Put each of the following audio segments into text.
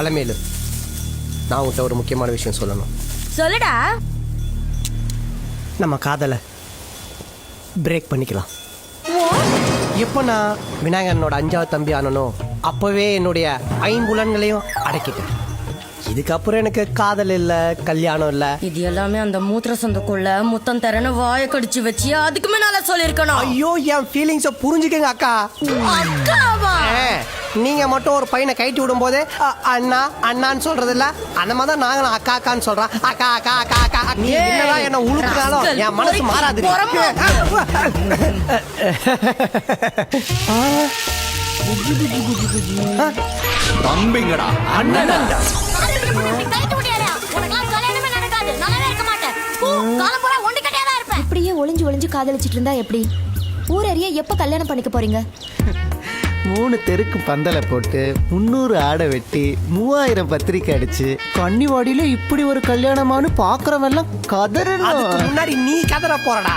அலமேலு, நான் உன்கிட்ட ஒரு முக்கியமான விஷயம் சொல்லணும். சொல்லுடா. நம்ம காதலை பிரேக் பண்ணிக்கலாம். எப்போ நான் விநாயகனோட 5வது தம்பி ஆனனோ அப்போவே என்னுடைய 5 புலன்களையும் அடக்கிட்டேன். இதுக்கப்புறம் எனக்கு காதல் இல்லை, கல்யாணம் இல்லை. இது எல்லாமே அந்த மூத்திர சந்தக்குள்ள முத்தம் தரன்னு வாயை கடிச்சு வச்சு அதுக்குமே நல்லா சொல்லிருக்கணும். ஐயோ, என் ஃபீலிங்ஸை புரிஞ்சுக்கங்க அக்கா. அக்காவா? நீங்க மட்டும் ஒரு பையனை கைட்டி விடும் போது அண்ணா அண்ணான்னு சொல்றது இல்ல, அந்த மாதிரி தான் நாங்களும் அக்கா அக்கான்னு சொல்றோம். அக்கா அக்கா அக்கா அக்கா. நீ என்னதான் என்ன உழுக்குனாலும் என் மனசு மாறாது. தம்பிங்கடா, அண்ணன்டா. இப்படியே ஒளிஞ்சு ஒளிஞ்சு காதலிச்சிட்டு இருந்தா எப்படி? ஊரறிய எப்ப கல்யாணம் பண்ணிக்க போறீங்க? 3 தெருக்கு பந்தலை போட்டு 300 ஆடை வெட்டி 3000 பத்திரிக்கை அடிச்சு கன்னிவாடியில இப்படி ஒரு கல்யாணமானு பாக்குறவெல்லாம் கதறணும். முன்னாடி நீ கதற போறடா.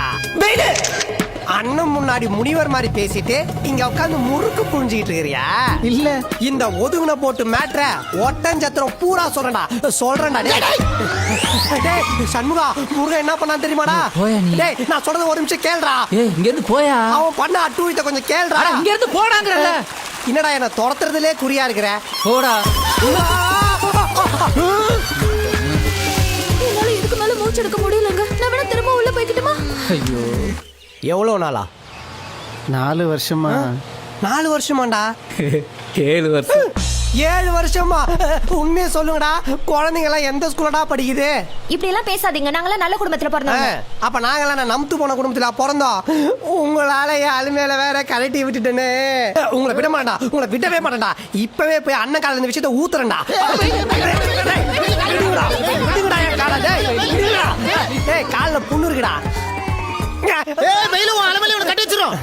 அண்ணன் முன்னாடி முனிவர் மாதிரி பேசிட்டு இங்க உட்காந்து முறுக்கு புரிஞ்சுக்கிட்டு இருக்கிறியா? இல்ல, இந்த ஒதுங்குன போட்டு மேட்ர ஒட்டஞ்சத்திரம் பூரா சொல்றேன்டா. சண்முகா, முருகன் என்ன பண்ணா தெரியுமாடா? டேய், நான் சொல்றது ஒரு நிமிஷம் கேளுடா. இங்க இருந்து போயா. அவன் பண்ண அட்டூழியத்தை கொஞ்சம் கேளுடா. இங்க இருந்து போடாங்கறல. என்னடா என்ன துரத்துறதுலே குறியா இருக்கிற? போடா. என்னால இதுக்கு மேல மூச்சு எடுக்க முடியலங்க. நான் வேணா திரும்ப உள்ள போய்க்கிட்டுமா? ஐயோ, எவ்வளவு நாளா? 4 வருஷமா. 4 வருஷமாண்டா? 7 வருஷம். 7 வருஷமா? உண்மையை சொல்லுங்கடா, குழந்தைங்க எல்லாம் எந்த ஸ்கூலடா படிக்குது? இப்படி எல்லாம் பேசாதீங்க. நாங்களாம் நல்ல குடும்பத்துல பிறந்தோம். அப்ப நாங்கெல்லாம் நம்பு போன குடும்பத்துல பிறந்தோம். உங்களால என் அலுமையில வேற கலட்டி விட்டுட்டேன்னு. உங்களை விட மாட்டா, உங்களை விடவே மாட்டேன்டா. இப்பவே போய் அண்ணன் கால இந்த விஷயத்த ஊத்துறேன்டா. காலில் புண்ணு இருக்குடா. கட்டி வச்சிரும்.